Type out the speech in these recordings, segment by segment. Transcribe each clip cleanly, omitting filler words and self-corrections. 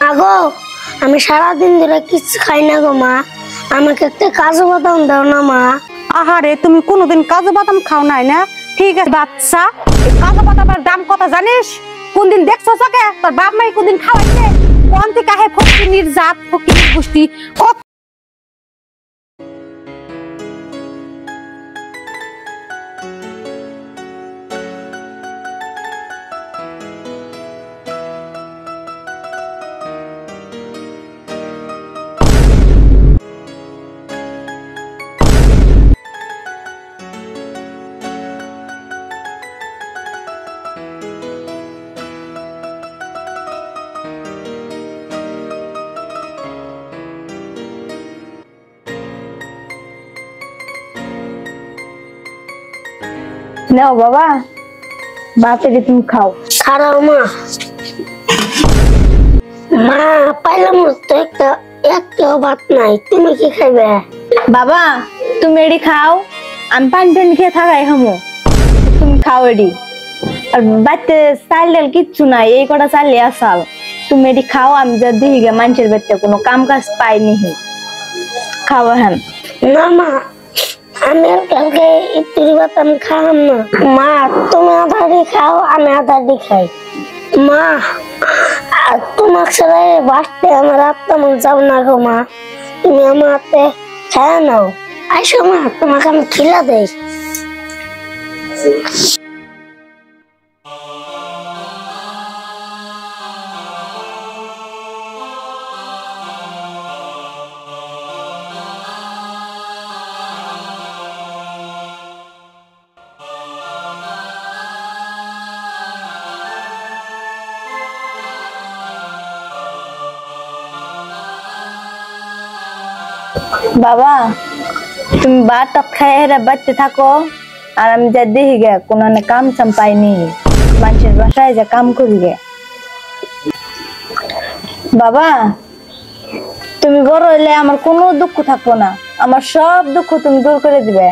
আগো আমি সারাদিন ধরে কিছু খাই না গো মা, আমাকে একটা কাজু বাদাম দাও না মা। আহারে তুমি কোনোদিন কাজু বাদাম খাও নাই না? ঠিক আছে বাচ্চা, কাজু বাদামের দাম কত জানিস? কোনদিন দেখছো চোখে তোর বাপ মাই কোনদিন খাওয়াইছে? কোন থেকে আহে ফকিনীর জাত, ফকিনীর গোষ্ঠী। নাও বাবা, বাপেরে তুমি খাও। খারাও মা। মা পাইলাম তো একটা ভাত নাই, তুমি কি খাইবে? বাবা তুমি এডি খাও, আমি পানি টানি খেয়ে থাকাই হামো, তুমি খাও এডি। আর বাড়িতে চাল ডাল কিচ্ছু নাই, এই কটা চালে আসাল, তুমি এডি খাও। আমি যা দিই গে মানুষের বাড়িতে কোনো কাম কাজ পাইনি, খাও হ্যাঁ। না মা, আমি কালকে ইতির ভাত আমি খাওয়াম না। মা তুমি আধারি খাও, আমি আধারি খাই। মা তোমার সাথে বাঁচতে আমার আত্মা মন যাও না গো মা, তুমি আমার হাতে খায় নাও। আইসো মা, তোমাকে আমি খিলা দেই। বাবা তুমি ভাত খাই বাড়তে থাকো, আর আমি যা দেখি গে কোনো কাম চাম পাইনি, মানুষের বাসায় যা কাম করি গে। বাবা তুমি বড় হইলে আমার কোনো দুঃখ থাকবো না, আমার সব দুঃখ তুমি দূর করে দিবে।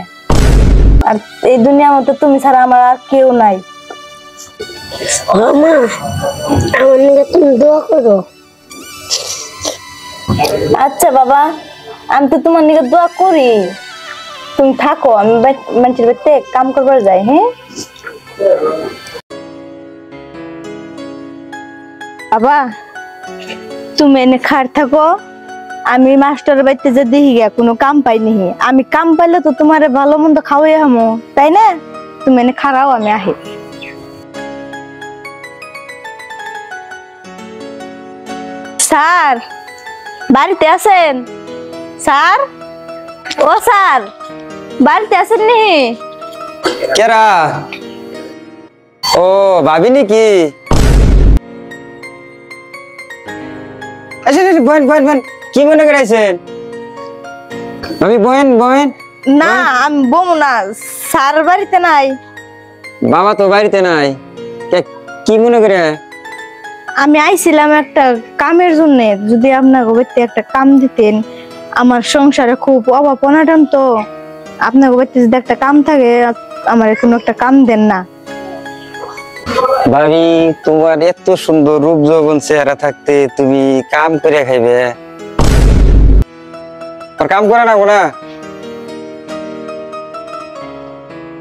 আর এই দুনিয়ার মতো তুমি ছাড়া আমার আর কেউ নাই। মা আমার নিয়ে তুমি দোয়া করো। আচ্ছা বাবা, আমি তো তোমার নিকে দোয়া করি, তুমি থাকো, আমি মানুষের বাড়িতে কাম করবার যাই। হ্যাঁ বাবা তুমি এনে খার থাকো, আমি মাস্টারের বাড়িতে যে দেখি গে কোনো কাম পাইনি, আমি কাম পাইলে তো তোমার ভালো মন্দ খাওয়াই হামো, তাই না? তুমি এনে খারাও, আমি আহি। স্যার বাড়িতে আছেন? স্যার, ও স্যার বাড়িতে আছেন নি? কেরা? ও ভাবি নাকি? আচ্ছা বহেন বহেন বহেন, কি মনে করাইছেন ভাবি? বহেন বহেন। না আমি বমু না, স্যার বাড়িতে নাই। বাবা তো বাড়িতে নাই, কি মনে করে? আমি আইছিলাম একটা কামের জন্য, যদি আপনার বাড়িতে একটা কাম দিতেন, আমার সংসারে খুব অভাব অনাটন, তো আপনার বাড়িতে যদি একটা কাম থাকে আমার কোনো একটা কাম দেন না। ভাবি তোমার এত সুন্দর রূপ যৌবন চেহারা থাকতে তুমি কাম করে খাইবে? আর কাম করা না না,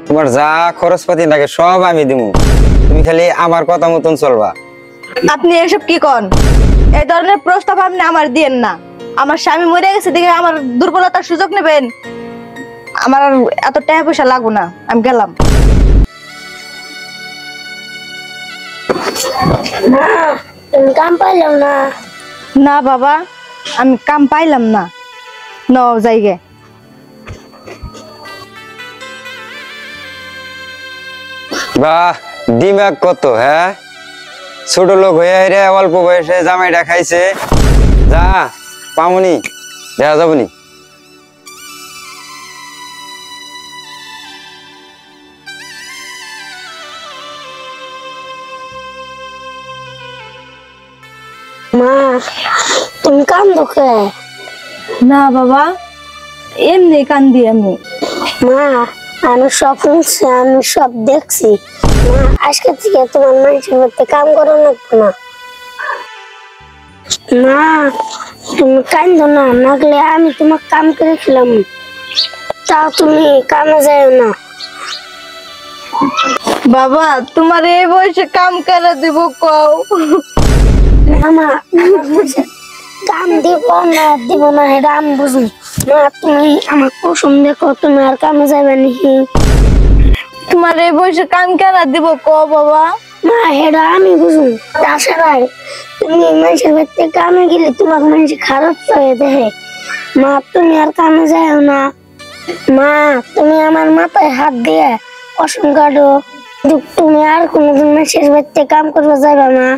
তোমার যা খরচপাতি লাগে সব আমি দিব, তুমি খালি আমার কথা মতন চলবা। আপনি এসব কি কন? এই ধরনের প্রস্তাব আপনি আমার দিয়েন না। আমার স্বামী মরে গেছে দেখে আমার দুর্বলতার সুযোগ নেবেন? আমার আর এত টাকা পয়সা লাগবে না, আমি গেলাম। কাম পাইলাম না। না বাবা, আমি কাম পাইলাম না, ন যাইগে। বাহ দিমাগ কত! হ্যাঁ, ছোট লোক হয়ে রে অল্প বয়সে জামাইটা খাইছে, যা পামুনি দেখা যাবনি। মা তুমি কান্দো কে? না বাবা, এমনি কান্দি আমি। মা আমি সব শুনছি, আমি সব দেখছি। মা আজকে থেকে তোমার মানুষের মধ্যে কাম করো না। মা তুমি কান্দো না, নাগলে আমি তোমার কাম করে খেলাম। তাও তুমি কামে যাও না। বাবা তোমার এই বয়সে কাম করে দিব কও? মামা কাম দিব না এটা আমি বুঝি। মা তুমি আমার কুসুম দেখো, তুমি আর কামে যাবে নাকি? তোমার এই বয়সে কাম করে দিব কও বাবা? মা এটা আমি বুঝুন। তাছাড়াই তুমি মানুষের বাড়িতে কামে গেলে তোমার মানুষ খারাপ হয়ে দেখে। মা তুমি আর কামে যাও না। মা তুমি আমার মাথায় হাত দিয়ে কসম কাটো, তুমি আর কোনোদিন মানুষের বাড়িতে কাম করবে যাবে না।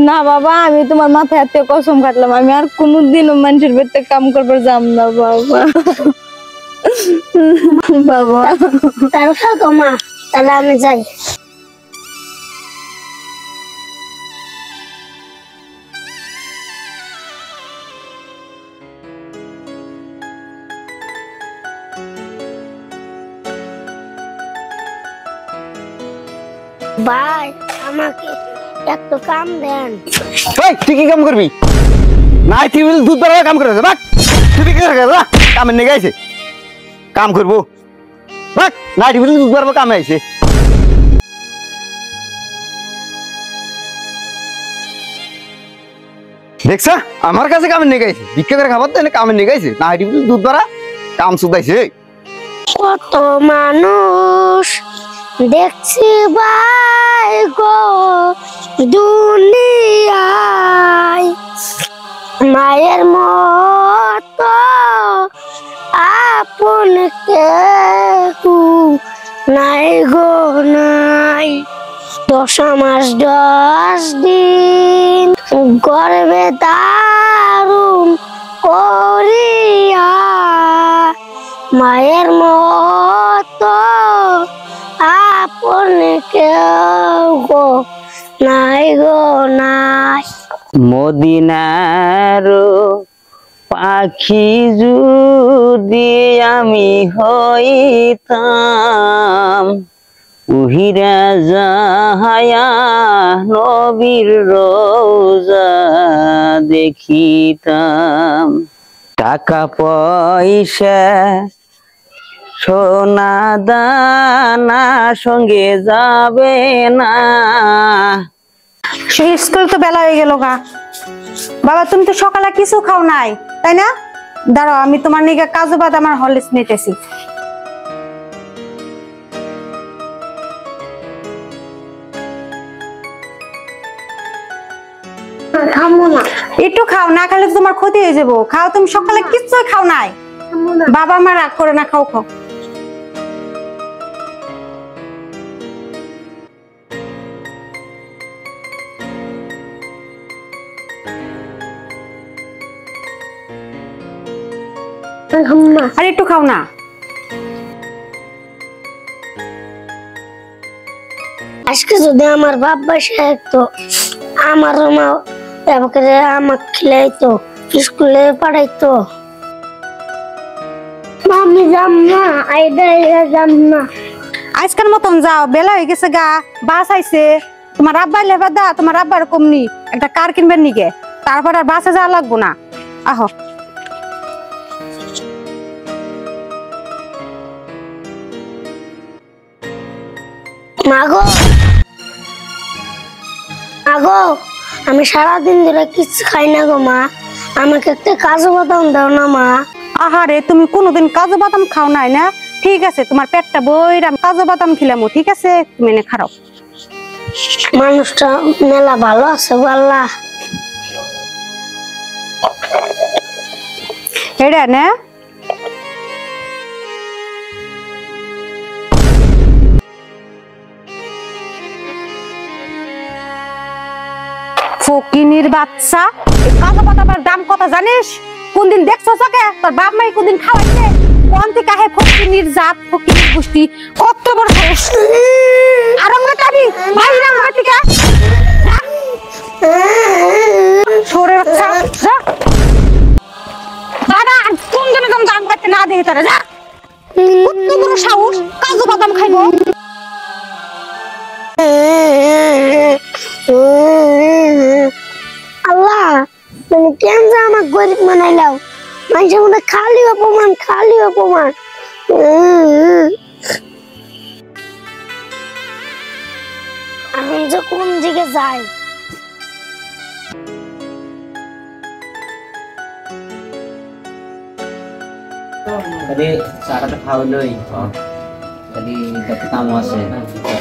না বাবা, আমি তোমার মাথায় হাতে কসম কাটলাম, আমি আর কোনোদিনও মানুষের বাড়িতে কাম করবার যাম না বাবা। বাবা তার থাকো মা, তাহলে আমি যাই। ভাই আমাকে একটু কাম দেন। এই তুই কি কাম করবি? নাই তুই বলে দুধ বাড়াবার কাম করে বাক। তুই কি করে যা কামের নিয়ে গাইছে কাম করবো বাক। নাই তুই বলে দুধ বাড়াবার কামে আইছে। দেখছা আমার কাছে কামের নিয়ে গাইছে, ভিক্ষা করে খাবার তো কামের নিয়ে গাইছে। না তুই বলে দুধ বাড়া কাম শুধাইছে। কত মানুষ দেখছি ভাই গো দুনিয়ায়, মায়ের মতো আপন কেউ নাই গো নাই। 10 মাস 10 দিন গর্ভে দারুণ করিয়া, মায়ের মতো আপন কেউ গো নাই গো নাই। মদিনার পাখি যদি আমি হইতাম, উহিরা যাহায়া নবীর রোজা দেখিতাম। টাকা পয়সা সোনা দানা সঙ্গে যাবে না। সেই স্কুল তো বেলা হয়ে গেল গা। বাবা তুমি তো সকালে কিছু খাও নাই তাই না? দাঁড়াও আমি তোমার নিকে কাজু বাদাম আর হরলিক্স নিতেছি। খামো না। একটু খাও, না খেলে তো তোমার ক্ষতি হয়ে যাবো। খাও, তুমি সকালে কিচ্ছু খাও নাই। বাবা মা রাগ করে না, খাও খাও। আর একটু খাও না। আজকে যদি আমার বাপ বাসা একটু আমার মা আমাকে খিলাইতো, স্কুলে পাঠাইতো। আমি যাম না, যাম না। আজকের মতন যাও, বেলা হয়ে গেছে গা। বাস আইছে, তোমার আব্বা লেবার দা, তোমার আব্বার কমনি একটা কার কিনবেন নিকে, তারপর আর বাসে যাওয়া লাগবো না। আহো মাগো মাগো, আমি সারাদিন ধরে কিছু খাই না গো মা, আমাকে একটা কাজু বাদাম দাও না মা। আহারে তুমি কোনোদিন কাজু বাদাম খাও নাই না? ঠিক আছে, তোমার পেটটা বইরা কাজু বাদাম খিলামো। ঠিক আছে, তুমি এনে খাও। মানুষটা মেলা ভালো আছে গো আল্লাহ। এটা না ফকিনির বাচ্চা, এই কাজু বাদামের দাম কত জানিস? কোনদিন দেখছো চোখে? তোর বাপ মাই কোনদিন খাওয়াইছে? কোন থেকে আহে ফকিনির জাত, ফকিনির গোষ্ঠী, কত বড় সাহস! আরঙ্গ কাবি বাইরে আমার থেকে সরে বাচ্চা যা। দাদা কোন জন্য তুমি দাম করতে না দেখে তারা যা। কত বড় সাহস, কাজু বাদাম খাইবো? আল্লাহ তুমি কেন যে আমার গরিব বানাইলাও? মানুষের মধ্যে খালি অপমান, খালি অপমান। আমি যে কোন দিকে যাই? আরে চাটা তো খাওয়ালোই খালি কত কাম আছে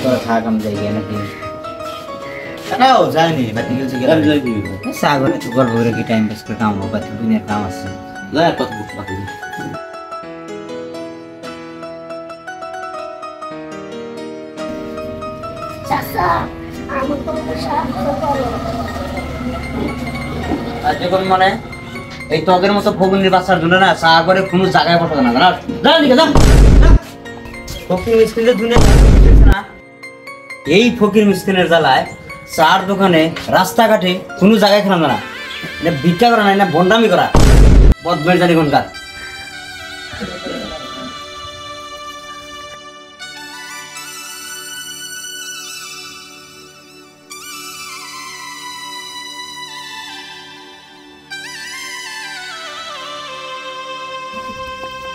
তোরা থাক আমি যাই গিয়ে নাকি এটাও যায়নি বাতি গেছে সাগরে তো গল্প করে কি টাইম পাস করে কাম হবে বাকি দুনিয়ার কাম আছে যায় কত বাতি চাচা আমার তো সাহায্য করো। আর যখন মানে এই তগের মতো ফগুনির বাচ্চার জন্য না সাগরে কোনো জায়গায় পড়তে না জানা জানা দিকে যা ফকির মিসকিনের দুনিয়া না এই ফকির মিসকিনের জ্বালায় চার দোকানে রাস্তাঘাটে কোনো জায়গায় খেলাম না ভিক্ষা করা নাই না ভণ্ডামি করা বদমের জানি কোনকার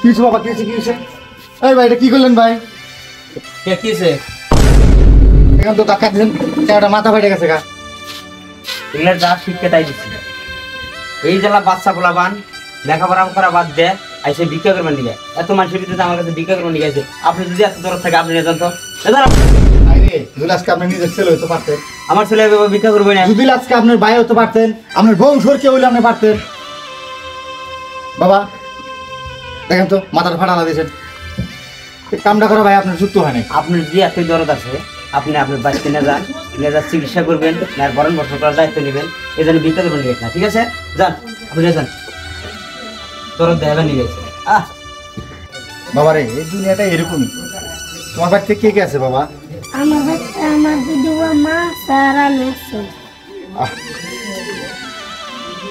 কিছু বাবা কিছু কি হয়েছে? এই ভাই এটা কি করলেন ভাই? কে কিছে এখন তো টাকা দিলেন চেহারাটা মাথা ফাটে গেছে গা। এগুলোর যা শিখতে তাই দিচ্ছি এই জ্বালা বাচ্চা পোলা বান লেখাপড়া করা বাদ দেয় আইসে ভিক্ষা করবেন দিকে এত মানুষের ভিতরে আমার কাছে ভিক্ষা করবেন দিকে আছে আপনি যদি এত দরদ থাকে আপনি জানতো আরে যদি আজকে আপনি নিজের ছেলে হতে পারতেন, আমার ছেলে এভাবে ভিক্ষা করবে না যদি আজকে আপনার ভাই হতে পারতেন, আপনার বংশর কেউ হইলে আপনি পারতেন। বাবা দেখেন তো মাথার ফাটানা দিয়েছেন, এই কামটা করা ভাই আপনার যুক্ত হয় নাই। আপনার যদি এতই দরদ আছে আপনি আপনার বাচ্চা নিয়ে যান চিকিৎসা করবেন না বরণ বর্ষণ করার দায়িত্ব নেবেন এই জন্য ভিক্ষা করবেন না ঠিক আছে যান আপনি যান দরদ দেখাবেন নিয়ে গেছে বাবা রে এই দুনিয়াটা এরকমই। তোমার বাড়িতে কে কে আছে বাবা? আমার বাচ্চা, আমার দিদি, মা, স্যার, আমি আছি।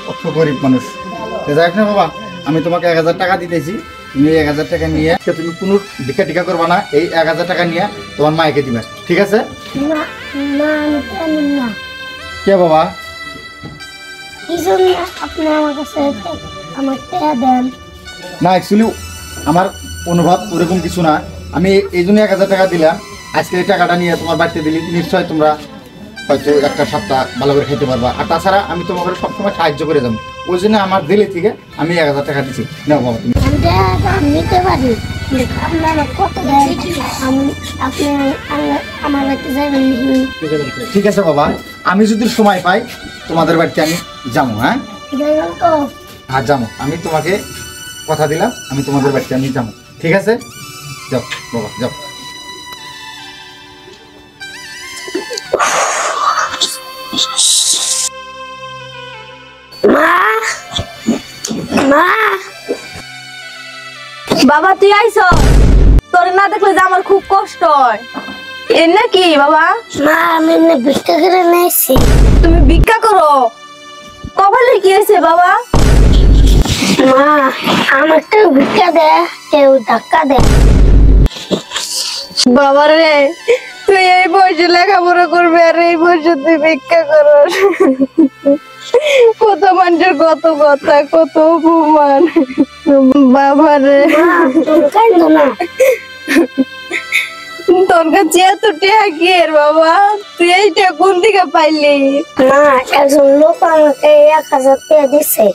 কত গরিব মানুষ। যাই না বাবা, আমি তোমাকে 1000 টাকা দিতেছি, তুমি 1000 টাকা নিয়ে তুমি কোনো ভিক্ষা টিকা করবা না, এই 1000 টাকা নিয়ে তোমার মাকে দিবে, ঠিক আছে? না না, আমি জানি না কে বাবা? কি জন্য আপনি আমার কাছে আমার টাকা দেন? না অ্যাকচুয়ালি আমার অনুভব ওরকম কিছু না, আমি এই জন্য 1000 টাকা দিলাম। আজকে এই টাকাটা নিয়ে তোমার বাড়িতে দিলে নিশ্চয় তোমরা হয়তো একটা সপ্তাহ ভালো করে খেতে পারবা, আর তাছাড়া আমি তোমাকে সবসময় সাহায্য করে যাবো, ওই জন্য আমার দিলে থেকে আমি 1000 টাকা দিচ্ছি। নাও বাবা তুমি। আমি টাকা নিতে পারি, কিন্তু আপনারা কত দেন? আপনি আমার বাড়িতে যাবেন? ঠিক আছে বাবা, আমি যদি সময় পাই তোমাদের বাড়িতে আমি যাবো। হ্যাঁ যাবেন তো? হ্যাঁ যাবো, আমি তোমাকে কথা দিলাম আমি তোমাদের বাড়িতে আমি যাবো, ঠিক আছে? যাও বাবা যাও। মা, মা, বাবা তুই আইছ তোর না দেখলে যে আমার খুব কষ্ট হয় এর নাকি বাবা মা, আমি এমনি ভিক্ষা করে নিয়েছি। তুমি ভিক্ষা করো কপালে কি হয়েছে বাবা মা, আমার কেউ ভিক্ষা দেয়, কেউ ধাক্কা দেয়। বাবা রে তুই এই বয়সে লেখাপড়া করবে আর এই বয়সে তুই ভিক্ষা করস কত মানুষের কত কথা কত অপমান বাবা রে মা, তুমি কাঁদো না। তোর কাছে এত টাকা কি এর বাবা তুই এইটা কোন দিকে পাইলি মা, একজন লোক আমাকে 1000 টাকা দিছে,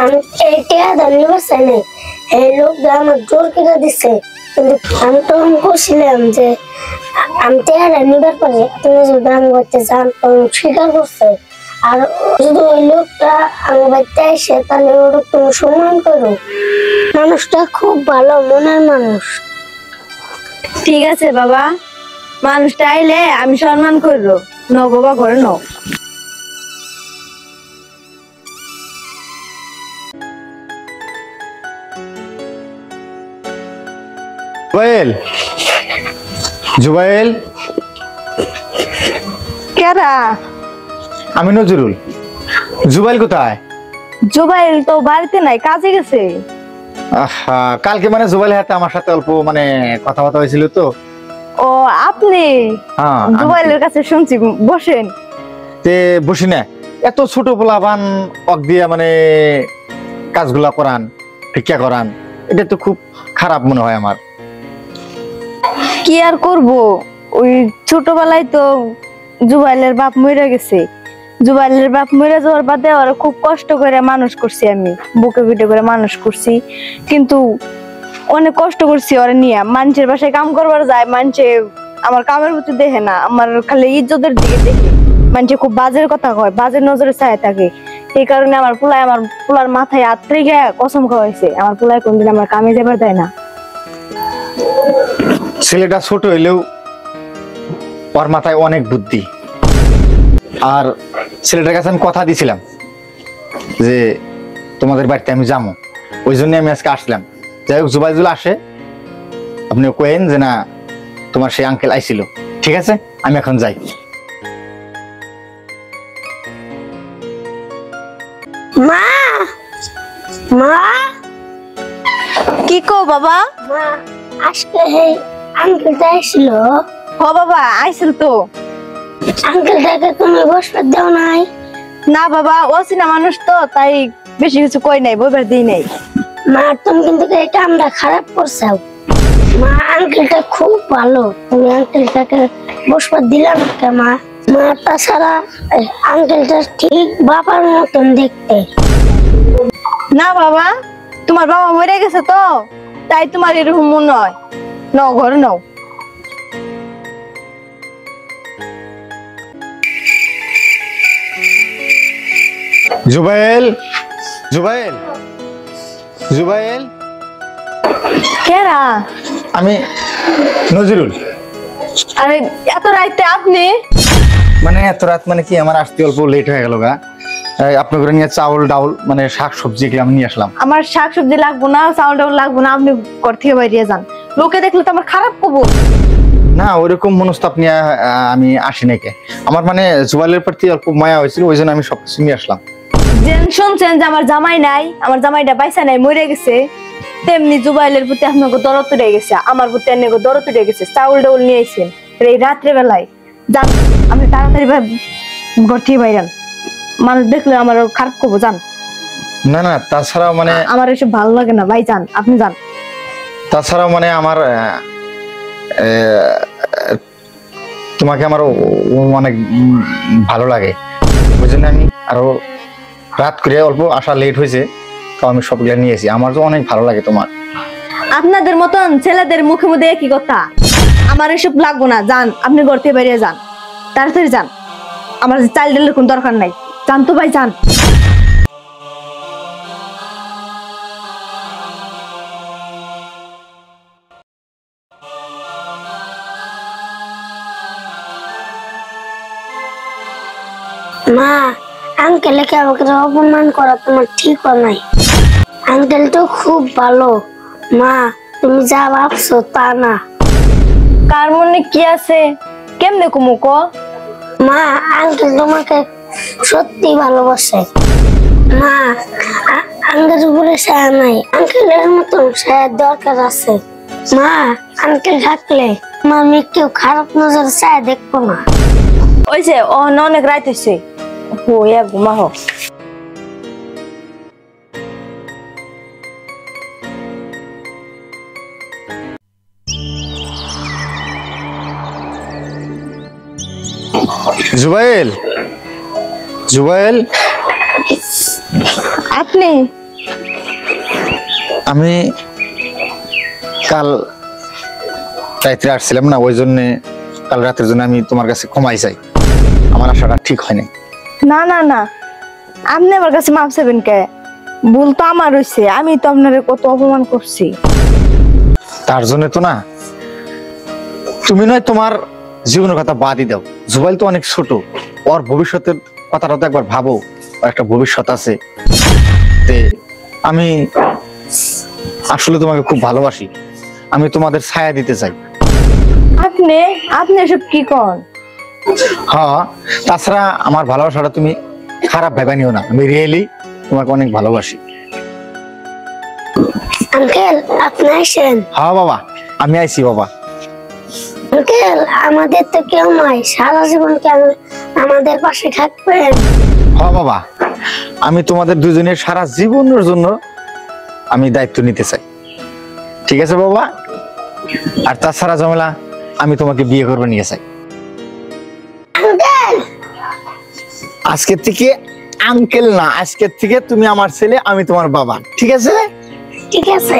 আমি এই টাকা নিবার চাই নাই, এই লোকটা আমার জোর করে দিছে, কিন্তু আমি তখন বলছিলাম যে আমি টাকা নিবার পারি, আপনি যদি দান করতে চান তখন স্বীকার করছে। আর যদি ওই লোকটা আমার বাড়িতে আসে তাহলে ওর তুমি সম্মান করো, মানুষটা খুব ভালো মনের মানুষ। ঠিক আছে বাবা মানুষটা আইলে আমি সম্মান করবো ন বাবা করে ন জুবাইল, জুবাইল, কেরা আমি নজরুল। জুবাইল কোথায়? জুবাইল তো বাড়িতে নাই কাজে গেছে কালকে মানে জুবাইল হাতে আমার সাথে অল্প মানে কথাবার্তা হয়েছিল তো। ও আপনি হ্যাঁ জুবাইলের কাছে শুনছি বসেন তে বসি না, এত ছোট পোলাপান অক দিয়ে মানে কাজগুলা করান, ভিক্ষা করান, এটা তো খুব খারাপ মনে হয় আমার। কি আর করব, ওই ছোটবেলায় তো জুবাইলের বাপ মরে গেছে। জুবাইলের বাপ মরে যাওয়ার বাদে ওরা খুব কষ্ট করে মানুষ করছি, আমি বুকে পিঠে করে মানুষ করছি। কিন্তু অনেক কষ্ট করছি ওরা নিয়ে। মানুষের বাসায় কাম করবার যায়, মানুষে আমার কামের প্রতি দেখে না, আমার খালি ইজ্জতের দিকে দেখে। মানুষে খুব বাজের কথা কয়, বাজের নজরে চায় থাকে। এই কারণে আমার পোলার মাথায় আত্রে গিয়ে কসম খাওয়াইছে, আমার পোলায় কোনদিন আমার কামে যাবার দেয় না। ছেলেটা ছোট হইলেও ওর মাথায় অনেক বুদ্ধি। আর ছেলেটার কাছে আমি কথা দিছিলাম যে তোমাদের বাড়িতে আমি যাবো, ওই জন্য আমি আজকে আসলাম। যাই হোক, জুবাইদুল আসে, আপনি কেন যে না তোমার সেই আঙ্কেল আইছিল। ঠিক আছে, আমি এখন যাই। মা, মা, কি কো বাবা? মা, আজকে এই আঙ্কেলটা এসেছিল। হ বাবা, আইছিল তো। আঙ্কেলটাকে তুমি বসতে দাও নাই? না বাবা, অচেনা মানুষ তো, তাই বেশি কিছু কই নাই, বইবার দিই নাই। মা, তুমি কিন্তু এটা আমরা খারাপ করছো। মা, আঙ্কেলটা খুব ভালো, তুমি আঙ্কেলটাকে বসতে দিলাম কে মা? মা, তাছাড়া আঙ্কেলটা ঠিক বাবার মতন দেখতে। না বাবা, তোমার বাবা মরে গেছে তো, তাই তোমার এরকম মনে হয়। নাও, ঘরে নাও। জুবাইল, জুবাইল, জুবাইল, কেরা? আমি নজরুল। আরে এত রাইতে আপনি? মানে এত রাত মানে কি, আমার আসতে অল্প লেট হয়ে গেল গা। আপনি করে নিয়ে চাউল ডাউল মানে শাক সবজি এগুলো আমি নিয়ে আসলাম। আমার শাক সবজি লাগবো না, চাউল ডাউল লাগবো না, আপনি ঘর থেকে বাইরে যান। লোকে দেখলে তো আমার খারাপ করবো। না, ওইরকম মনস্তাপ নিয়ে আমি আসি নাকি। আমার মানে জুবাইলের প্রতি অল্প মায়া হয়েছিল, ওই জন্য আমি সবকিছু নিয়ে আসলাম। যেন শুনছেন যে আমার জামাই নাই, আমার জামাইটা বাইসা নাই, মরে গেছে, তেমনি জুবাইলের প্রতি আপনাকে দরদ উঠে গেছে, আমার প্রতি আপনাকে দরদ উঠে গেছে। চাউল ডাউল নিয়ে আইছেন এই রাত্রে বেলায়, যান আপনি তাড়াতাড়ি ঘর থেকে বাইরান। মানুষ দেখলে আমার খারাপ করবো, যান। না না, তাছাড়াও মানে আমার এসব ভালো লাগে না ভাই, যান আপনি যান। তাছাড়াও মানে আমার তোমাকে আমার অনেক ভালো লাগে, ওই জন্য আমি আরো রাত করে অল্প আসা লেট হয়েছে, তো আমি সবগুলা নিয়েছি। আমার তো অনেক ভালো লাগে তোমার। আপনাদের মতন ছেলেদের মুখে মুখে কি কথা, আমার এসব লাগবো না, যান আপনি ঘর থেকে বেরিয়ে যান, তাড়াতাড়ি যান। আমার চাল ডালের কোন দরকার নাই, যান তো ভাই, যান। মা, আঙ্কেলকে আমাকে অপমান করা তোমার ঠিক নাই। আঙ্কেল তো খুব ভালো। মা, তুমি যা ভাবছো তা না। কার মনে কি আছে কেমনে কুমুক? মা, আঙ্কেল তোমাকে সত্যি ভালোবাসে। মা, আঙ্কেল উপরে ছায়া নাই, আঙ্কেলের মতন ছায়ার দরকার আছে। মা, আঙ্কেল থাকলে আমার মেয়ে কেউ খারাপ নজর ছায়া দেখবো না। ওই যে অনেক রাত হয়েছে, ঘুমা হোক। জুবাইল, জুবাইল, আপনি? আমি কাল রাত্রে আসছিলাম না, ওই জন্য কাল রাতের জন্য আমি তোমার কাছে ক্ষমাই চাই, আমার আশাটা ঠিক হয়নি। না না না, আপনি আমার কাছে মাপ চাইবেন কে? ভুল তো আমার হয়েছে, আমি তো আপনার কত অপমান করছি। তার জন্য তো না, তুমি নয় তোমার জীবনের কথা বাদই দাও। জুবাইল তো অনেক ছোট, ওর ভবিষ্যতের কথাটা তো একবার ভাবো, ওর একটা ভবিষ্যৎ আছে। আমি আসলে তোমাকে খুব ভালোবাসি, আমি তোমাদের ছায়া দিতে চাই। আপনি আপনি এসব কি করেন? হ্যাঁ, তাছাড়া আমার ভালোবাসাটা তুমি খারাপ ভেবে নিও না, আমি রিয়েলি তোমাকে অনেক ভালোবাসি। আঙ্কেল, আপনি আসেন। হ্যাঁ বাবা, আমি আইছি বাবা। আঙ্কেল, আমাদের তো কেউ নাই, সারা জীবন কি আমাদের পাশে থাকবেন? হ্যাঁ বাবা, আমি তোমাদের দুজনের সারা জীবনের জন্য আমি দায়িত্ব নিতে চাই। ঠিক আছে বাবা? আর তাছাড়া ঝামেলা, আমি তোমাকে বিয়ে করবো নিয়ে চাই। আঙ্কেল আজকের থেকে আঙ্কেল না, আজকের থেকে তুমি আমার ছেলে, আমি তোমার বাবা। ঠিক আছে? ঠিক আছে।